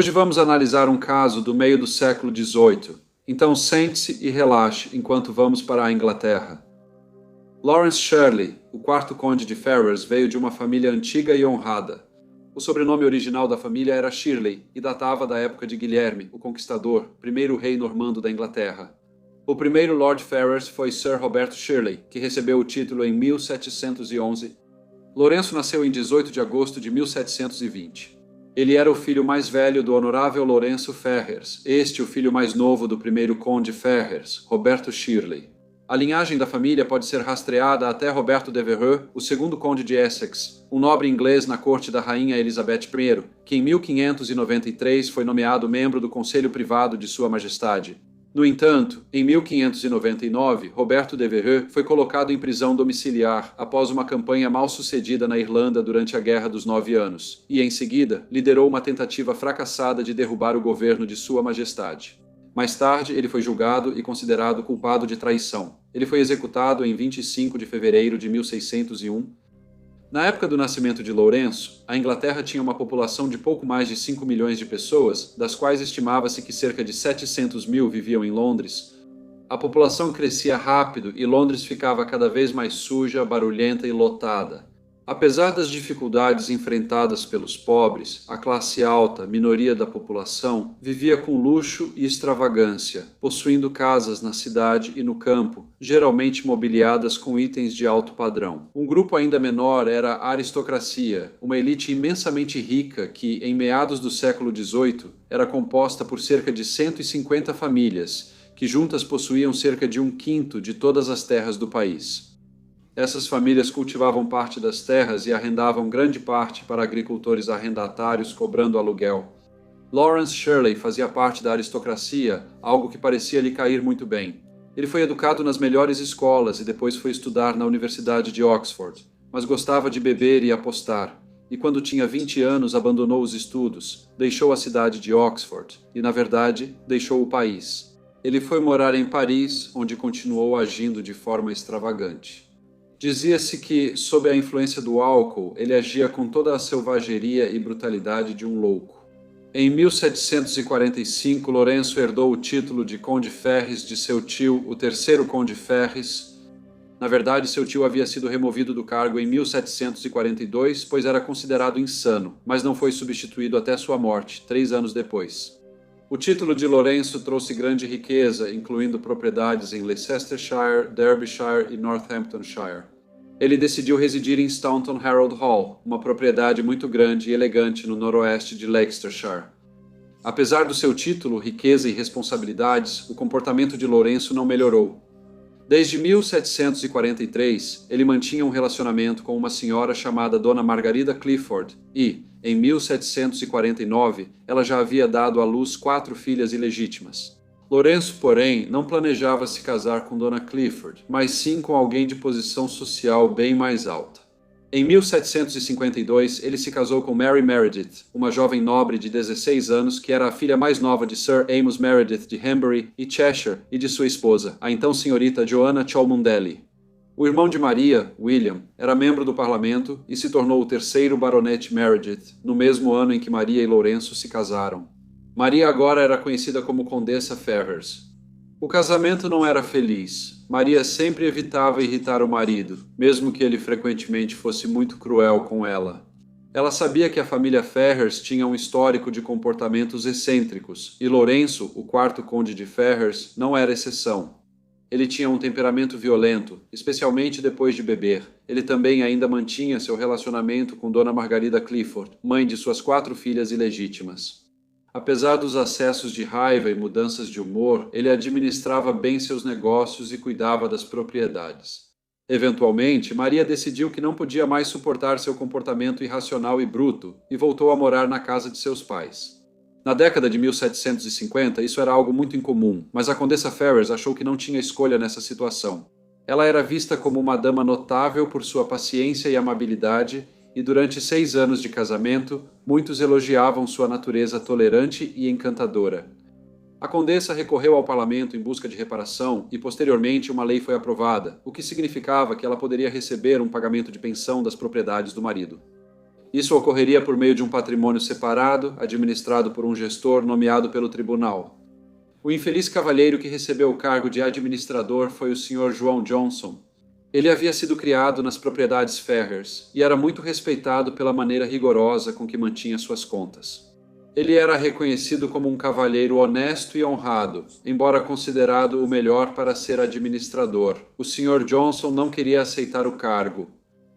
Hoje vamos analisar um caso do meio do século XVIII. Então sente-se e relaxe enquanto vamos para a Inglaterra. Lawrence Shirley, o quarto conde de Ferrers, veio de uma família antiga e honrada. O sobrenome original da família era Shirley e datava da época de Guilherme, o Conquistador, primeiro rei normando da Inglaterra. O primeiro Lord Ferrers foi Sir Roberto Shirley, que recebeu o título em 1711. Lourenço nasceu em 18 de agosto de 1720. Ele era o filho mais velho do honorável Lourenço Ferrers, este o filho mais novo do primeiro conde Ferrers, Roberto Shirley. A linhagem da família pode ser rastreada até Roberto Devereux, o segundo conde de Essex, um nobre inglês na corte da rainha Elizabeth I, que em 1593 foi nomeado membro do Conselho Privado de Sua Majestade. No entanto, em 1599, Roberto Devereux foi colocado em prisão domiciliar após uma campanha mal sucedida na Irlanda durante a Guerra dos 9 Anos, e, em seguida, liderou uma tentativa fracassada de derrubar o governo de Sua Majestade. Mais tarde, ele foi julgado e considerado culpado de traição. Ele foi executado em 25 de fevereiro de 1601. Na época do nascimento de Lourenço, a Inglaterra tinha uma população de pouco mais de 5 milhões de pessoas, das quais estimava-se que cerca de 700 mil viviam em Londres. A população crescia rápido e Londres ficava cada vez mais suja, barulhenta e lotada. Apesar das dificuldades enfrentadas pelos pobres, a classe alta, minoria da população, vivia com luxo e extravagância, possuindo casas na cidade e no campo, geralmente mobiliadas com itens de alto padrão. Um grupo ainda menor era a aristocracia, uma elite imensamente rica que, em meados do século XVIII, era composta por cerca de 150 famílias, que juntas possuíam cerca de 1/5 de todas as terras do país. Essas famílias cultivavam parte das terras e arrendavam grande parte para agricultores arrendatários cobrando aluguel. Lawrence Shirley fazia parte da aristocracia, algo que parecia lhe cair muito bem. Ele foi educado nas melhores escolas e depois foi estudar na Universidade de Oxford, mas gostava de beber e apostar, e quando tinha 20 anos abandonou os estudos, deixou a cidade de Oxford e, na verdade, deixou o país. Ele foi morar em Paris, onde continuou agindo de forma extravagante. Dizia-se que, sob a influência do álcool, ele agia com toda a selvageria e brutalidade de um louco. Em 1745, Lourenço herdou o título de Conde Ferrers de seu tio, o terceiro Conde Ferrers. Na verdade, seu tio havia sido removido do cargo em 1742, pois era considerado insano, mas não foi substituído até sua morte, 3 anos depois. O título de Lourenço trouxe grande riqueza, incluindo propriedades em Leicestershire, Derbyshire e Northamptonshire. Ele decidiu residir em Staunton Harold Hall, uma propriedade muito grande e elegante no noroeste de Leicestershire. Apesar do seu título, riqueza e responsabilidades, o comportamento de Lourenço não melhorou. Desde 1743, ele mantinha um relacionamento com uma senhora chamada Dona Margarida Clifford e, em 1749, ela já havia dado à luz 4 filhas ilegítimas. Lourenço, porém, não planejava se casar com Dona Clifford, mas sim com alguém de posição social bem mais alta. Em 1752, ele se casou com Mary Meredith, uma jovem nobre de 16 anos que era a filha mais nova de Sir Amos Meredith de Hanbury e Cheshire e de sua esposa, a então senhorita Joanna Cholmondeley. O irmão de Maria, William, era membro do parlamento e se tornou o terceiro baronete Meredith, no mesmo ano em que Maria e Lourenço se casaram. Maria agora era conhecida como Condessa Ferrers. O casamento não era feliz. Maria sempre evitava irritar o marido, mesmo que ele frequentemente fosse muito cruel com ela. Ela sabia que a família Ferrers tinha um histórico de comportamentos excêntricos, e Lourenço, o quarto conde de Ferrers, não era exceção. Ele tinha um temperamento violento, especialmente depois de beber. Ele também ainda mantinha seu relacionamento com Dona Margarida Clifford, mãe de suas 4 filhas ilegítimas. Apesar dos acessos de raiva e mudanças de humor, ele administrava bem seus negócios e cuidava das propriedades. Eventualmente, Maria decidiu que não podia mais suportar seu comportamento irracional e bruto e voltou a morar na casa de seus pais. Na década de 1750, isso era algo muito incomum, mas a Condessa Ferrers achou que não tinha escolha nessa situação. Ela era vista como uma dama notável por sua paciência e amabilidade, e durante 6 anos de casamento, muitos elogiavam sua natureza tolerante e encantadora. A condessa recorreu ao parlamento em busca de reparação e, posteriormente, uma lei foi aprovada, o que significava que ela poderia receber um pagamento de pensão das propriedades do marido. Isso ocorreria por meio de um patrimônio separado, administrado por um gestor nomeado pelo tribunal. O infeliz cavalheiro que recebeu o cargo de administrador foi o Sr. João Johnson. Ele havia sido criado nas propriedades Ferrers e era muito respeitado pela maneira rigorosa com que mantinha suas contas. Ele era reconhecido como um cavalheiro honesto e honrado, embora considerado o melhor para ser administrador. O Sr. Johnson não queria aceitar o cargo.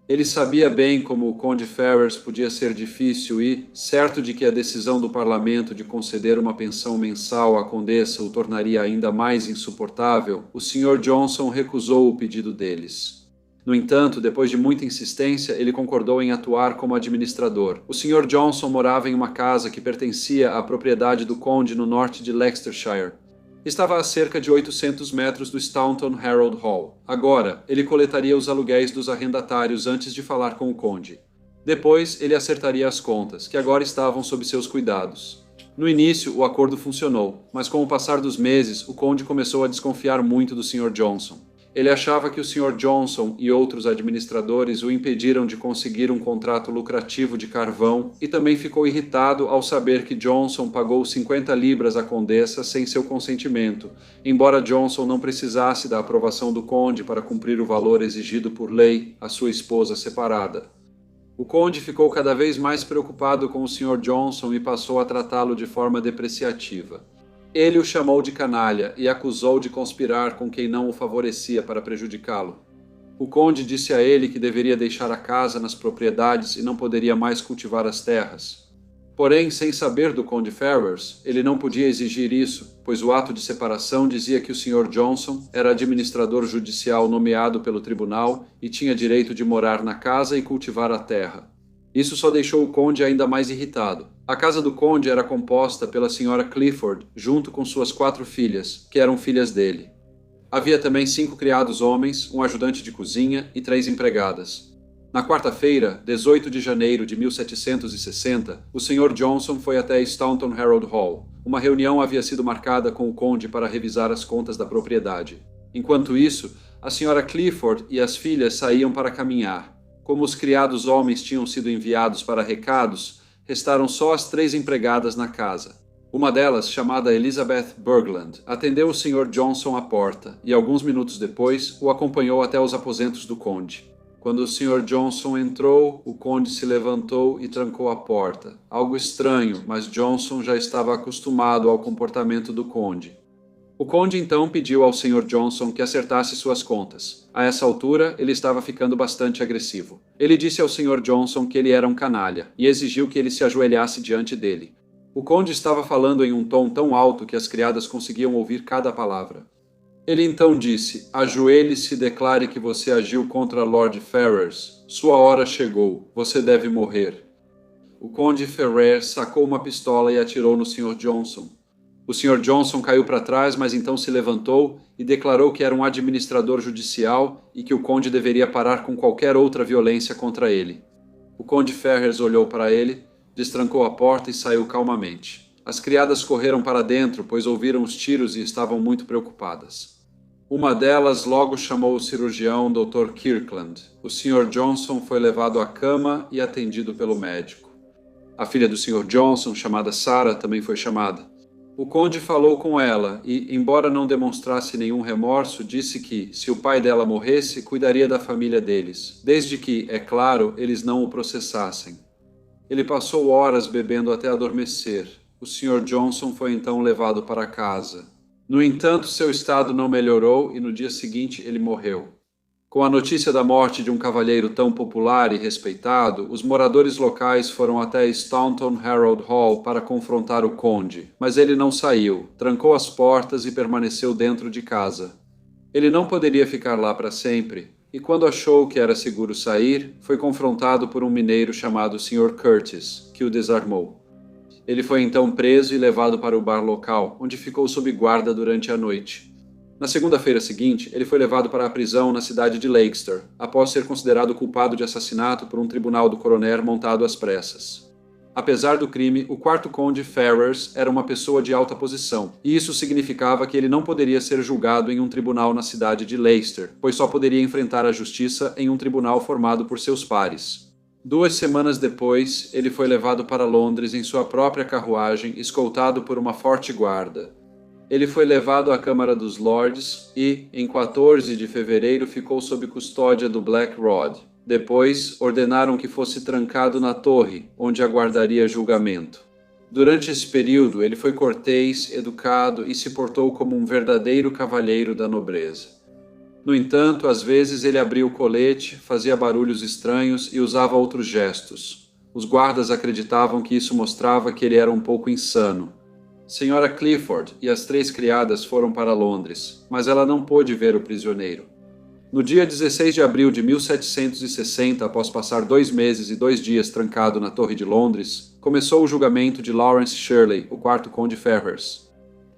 Ele sabia bem como o Conde Ferrers podia ser difícil e, certo de que a decisão do parlamento de conceder uma pensão mensal à condessa o tornaria ainda mais insuportável, o Sr. Johnson recusou o pedido deles. No entanto, depois de muita insistência, ele concordou em atuar como administrador. O Sr. Johnson morava em uma casa que pertencia à propriedade do conde no norte de Leicestershire. Estava a cerca de 800 metros do Staunton Harold Hall. Agora, ele coletaria os aluguéis dos arrendatários antes de falar com o conde. Depois, ele acertaria as contas, que agora estavam sob seus cuidados. No início, o acordo funcionou, mas com o passar dos meses, o conde começou a desconfiar muito do Sr. Johnson. Ele achava que o Sr. Johnson e outros administradores o impediram de conseguir um contrato lucrativo de carvão e também ficou irritado ao saber que Johnson pagou 50 libras à condessa sem seu consentimento, embora Johnson não precisasse da aprovação do conde para cumprir o valor exigido por lei à sua esposa separada. O conde ficou cada vez mais preocupado com o Sr. Johnson e passou a tratá-lo de forma depreciativa. Ele o chamou de canalha e acusou de conspirar com quem não o favorecia para prejudicá-lo. O conde disse a ele que deveria deixar a casa nas propriedades e não poderia mais cultivar as terras. Porém, sem saber do conde Ferrers, ele não podia exigir isso, pois o ato de separação dizia que o Sr. Johnson era administrador judicial nomeado pelo tribunal e tinha direito de morar na casa e cultivar a terra. Isso só deixou o conde ainda mais irritado. A casa do conde era composta pela Sra. Clifford, junto com suas 4 filhas, que eram filhas dele. Havia também 5 criados homens, um ajudante de cozinha e 3 empregadas. Na quarta-feira, 18 de janeiro de 1760, o Sr. Johnson foi até Staunton Harold Hall. Uma reunião havia sido marcada com o conde para revisar as contas da propriedade. Enquanto isso, a Sra. Clifford e as filhas saíam para caminhar. Como os criados homens tinham sido enviados para recados, restaram só as 3 empregadas na casa. Uma delas, chamada Elizabeth Burgland, atendeu o Sr. Johnson à porta e, alguns minutos depois, o acompanhou até os aposentos do conde. Quando o Sr. Johnson entrou, o conde se levantou e trancou a porta. Algo estranho, mas Johnson já estava acostumado ao comportamento do conde. O conde então pediu ao Sr. Johnson que acertasse suas contas. A essa altura, ele estava ficando bastante agressivo. Ele disse ao Sr. Johnson que ele era um canalha e exigiu que ele se ajoelhasse diante dele. O conde estava falando em um tom tão alto que as criadas conseguiam ouvir cada palavra. Ele então disse: "Ajoelhe-se e declare que você agiu contra Lord Ferrers. Sua hora chegou. Você deve morrer." O conde Ferrers sacou uma pistola e atirou no Sr. Johnson. O Sr. Johnson caiu para trás, mas então se levantou e declarou que era um administrador judicial e que o conde deveria parar com qualquer outra violência contra ele. O conde Ferrers olhou para ele, destrancou a porta e saiu calmamente. As criadas correram para dentro, pois ouviram os tiros e estavam muito preocupadas. Uma delas logo chamou o cirurgião Dr. Kirkland. O Sr. Johnson foi levado à cama e atendido pelo médico. A filha do Sr. Johnson, chamada Sarah, também foi chamada. O conde falou com ela e, embora não demonstrasse nenhum remorso, disse que, se o pai dela morresse, cuidaria da família deles, desde que, é claro, eles não o processassem. Ele passou horas bebendo até adormecer. O Sr. Johnson foi então levado para casa. No entanto, seu estado não melhorou e no dia seguinte ele morreu. Com a notícia da morte de um cavalheiro tão popular e respeitado, os moradores locais foram até Staunton Harold Hall para confrontar o conde, mas ele não saiu, trancou as portas e permaneceu dentro de casa. Ele não poderia ficar lá para sempre, e quando achou que era seguro sair, foi confrontado por um mineiro chamado Sr. Curtis, que o desarmou. Ele foi então preso e levado para o bar local, onde ficou sob guarda durante a noite. Na segunda-feira seguinte, ele foi levado para a prisão na cidade de Leicester, após ser considerado culpado de assassinato por um tribunal do coroner montado às pressas. Apesar do crime, o quarto conde Ferrers era uma pessoa de alta posição, e isso significava que ele não poderia ser julgado em um tribunal na cidade de Leicester, pois só poderia enfrentar a justiça em um tribunal formado por seus pares. 2 semanas depois, ele foi levado para Londres em sua própria carruagem, escoltado por uma forte guarda. Ele foi levado à Câmara dos Lordes e, em 14 de fevereiro, ficou sob custódia do Black Rod. Depois, ordenaram que fosse trancado na torre, onde aguardaria julgamento. Durante esse período, ele foi cortês, educado e se portou como um verdadeiro cavalheiro da nobreza. No entanto, às vezes ele abria o colete, fazia barulhos estranhos e usava outros gestos. Os guardas acreditavam que isso mostrava que ele era um pouco insano. Sra. Clifford e as 3 criadas foram para Londres, mas ela não pôde ver o prisioneiro. No dia 16 de abril de 1760, após passar 2 meses e 2 dias trancado na Torre de Londres, começou o julgamento de Lawrence Shirley, o 4º Conde Ferrers.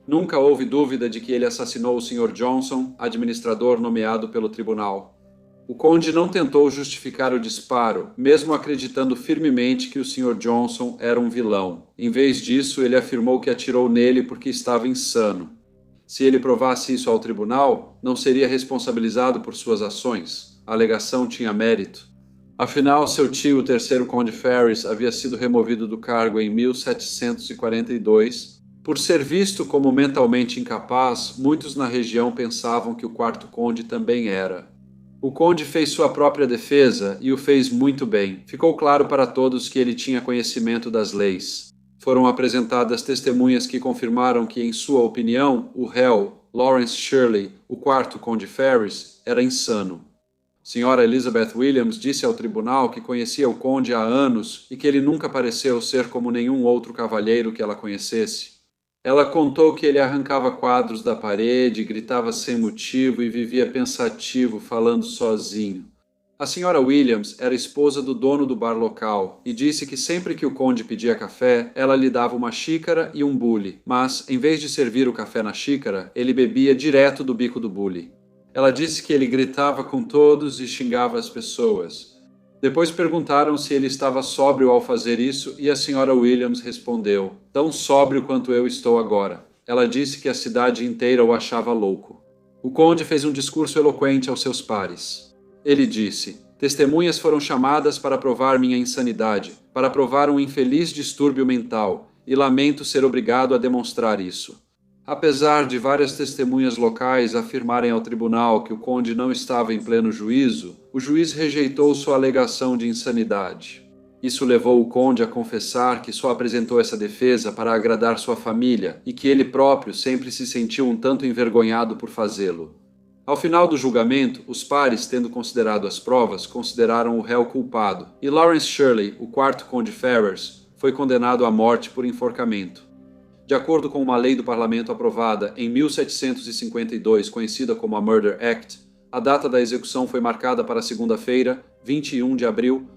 Nunca houve dúvida de que ele assassinou o Sr. Johnson, administrador nomeado pelo tribunal. O conde não tentou justificar o disparo, mesmo acreditando firmemente que o Sr. Johnson era um vilão. Em vez disso, ele afirmou que atirou nele porque estava insano. Se ele provasse isso ao tribunal, não seria responsabilizado por suas ações. A alegação tinha mérito. Afinal, seu tio, o 3º Conde Ferrers, havia sido removido do cargo em 1742. Por ser visto como mentalmente incapaz, muitos na região pensavam que o 4º Conde também era. O conde fez sua própria defesa e o fez muito bem. Ficou claro para todos que ele tinha conhecimento das leis. Foram apresentadas testemunhas que confirmaram que, em sua opinião, o réu, Lawrence Shirley, o 4º Conde Ferrers, era insano. Sra. Elizabeth Williams disse ao tribunal que conhecia o conde há anos e que ele nunca pareceu ser como nenhum outro cavalheiro que ela conhecesse. Ela contou que ele arrancava quadros da parede, gritava sem motivo e vivia pensativo, falando sozinho. A Sra. Williams era esposa do dono do bar local e disse que sempre que o conde pedia café, ela lhe dava uma xícara e um bule, mas, em vez de servir o café na xícara, ele bebia direto do bico do bule. Ela disse que ele gritava com todos e xingava as pessoas. Depois perguntaram se ele estava sóbrio ao fazer isso e a Sra. Williams respondeu: "Tão sóbrio quanto eu estou agora." Ela disse que a cidade inteira o achava louco. O conde fez um discurso eloquente aos seus pares. Ele disse: "Testemunhas foram chamadas para provar minha insanidade, para provar um infeliz distúrbio mental, e lamento ser obrigado a demonstrar isso." Apesar de várias testemunhas locais afirmarem ao tribunal que o conde não estava em pleno juízo, o juiz rejeitou sua alegação de insanidade. Isso levou o conde a confessar que só apresentou essa defesa para agradar sua família e que ele próprio sempre se sentiu um tanto envergonhado por fazê-lo. Ao final do julgamento, os pares, tendo considerado as provas, consideraram o réu culpado, e Lawrence Shirley, o 4º Conde Ferrers, foi condenado à morte por enforcamento. De acordo com uma lei do parlamento aprovada em 1752, conhecida como a Murder Act, a data da execução foi marcada para segunda-feira, 21 de abril.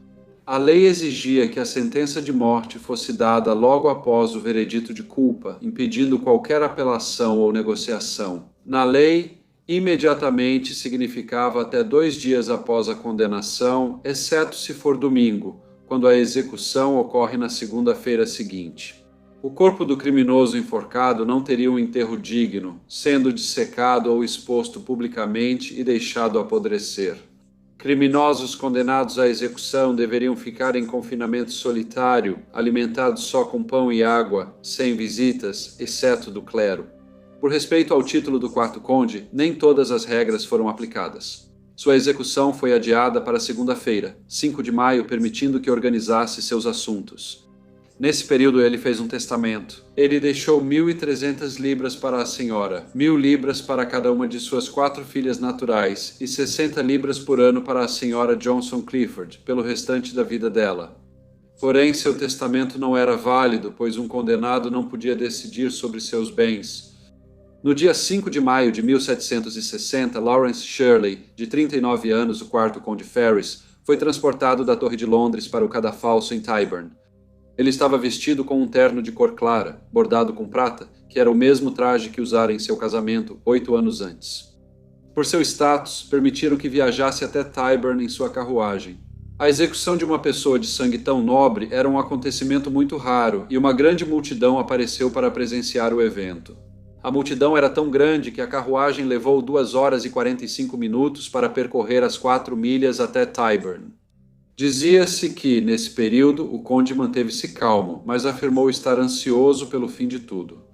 A lei exigia que a sentença de morte fosse dada logo após o veredito de culpa, impedindo qualquer apelação ou negociação. Na lei, imediatamente significava até 2 dias após a condenação, exceto se for domingo, quando a execução ocorre na segunda-feira seguinte. O corpo do criminoso enforcado não teria um enterro digno, sendo dissecado ou exposto publicamente e deixado apodrecer. Criminosos condenados à execução deveriam ficar em confinamento solitário, alimentados só com pão e água, sem visitas, exceto do clero. Por respeito ao título do 4º Conde, nem todas as regras foram aplicadas. Sua execução foi adiada para segunda-feira, 5 de maio, permitindo que organizasse seus assuntos. Nesse período ele fez um testamento. Ele deixou 1.300 libras para a senhora, 1.000 libras para cada uma de suas 4 filhas naturais e 60 libras por ano para a senhora Johnson Clifford, pelo restante da vida dela. Porém, seu testamento não era válido, pois um condenado não podia decidir sobre seus bens. No dia 5 de maio de 1760, Lawrence Shirley, de 39 anos, o 4º Conde Ferrers, foi transportado da Torre de Londres para o cadafalso em Tyburn. Ele estava vestido com um terno de cor clara, bordado com prata, que era o mesmo traje que usara em seu casamento 8 anos antes. Por seu status, permitiram que viajasse até Tyburn em sua carruagem. A execução de uma pessoa de sangue tão nobre era um acontecimento muito raro e uma grande multidão apareceu para presenciar o evento. A multidão era tão grande que a carruagem levou 2 horas e 45 minutos para percorrer as 4 milhas até Tyburn. Dizia-se que, nesse período, o conde manteve-se calmo, mas afirmou estar ansioso pelo fim de tudo.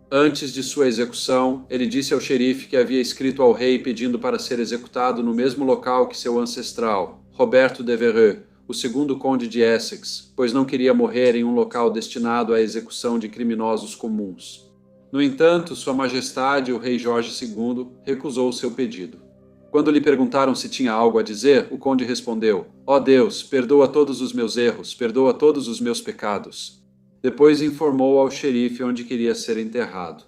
Antes de sua execução, ele disse ao xerife que havia escrito ao rei pedindo para ser executado no mesmo local que seu ancestral, Roberto Devereux, o segundo conde de Essex, pois não queria morrer em um local destinado à execução de criminosos comuns. No entanto, Sua Majestade, o rei Jorge II, recusou seu pedido. Quando lhe perguntaram se tinha algo a dizer, o conde respondeu: "Ó Deus, perdoa todos os meus erros, perdoa todos os meus pecados." Depois informou ao xerife onde queria ser enterrado.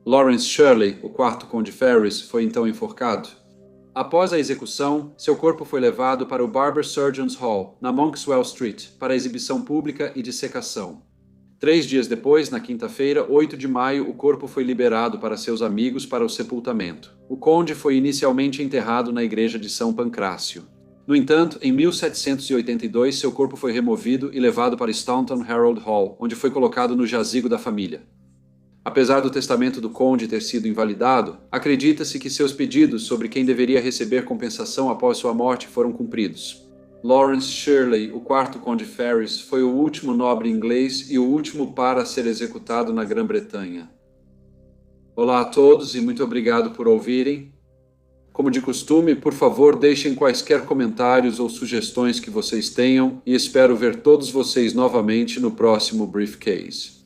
Lawrence Shirley, o quarto conde Ferrers, foi então enforcado. Após a execução, seu corpo foi levado para o Barber Surgeons' Hall, na Monkswell Street, para exibição pública e dissecação. 3 dias depois, na quinta-feira, 8 de maio, o corpo foi liberado para seus amigos para o sepultamento. O conde foi inicialmente enterrado na igreja de São Pancrácio. No entanto, em 1782, seu corpo foi removido e levado para Staunton Harold Hall, onde foi colocado no jazigo da família. Apesar do testamento do conde ter sido invalidado, acredita-se que seus pedidos sobre quem deveria receber compensação após sua morte foram cumpridos. Lawrence Shirley, o quarto conde Ferrers, foi o último nobre inglês e o último par a ser executado na Grã-Bretanha. Olá a todos e muito obrigado por ouvirem. Como de costume, por favor, deixem quaisquer comentários ou sugestões que vocês tenham e espero ver todos vocês novamente no próximo Briefcase.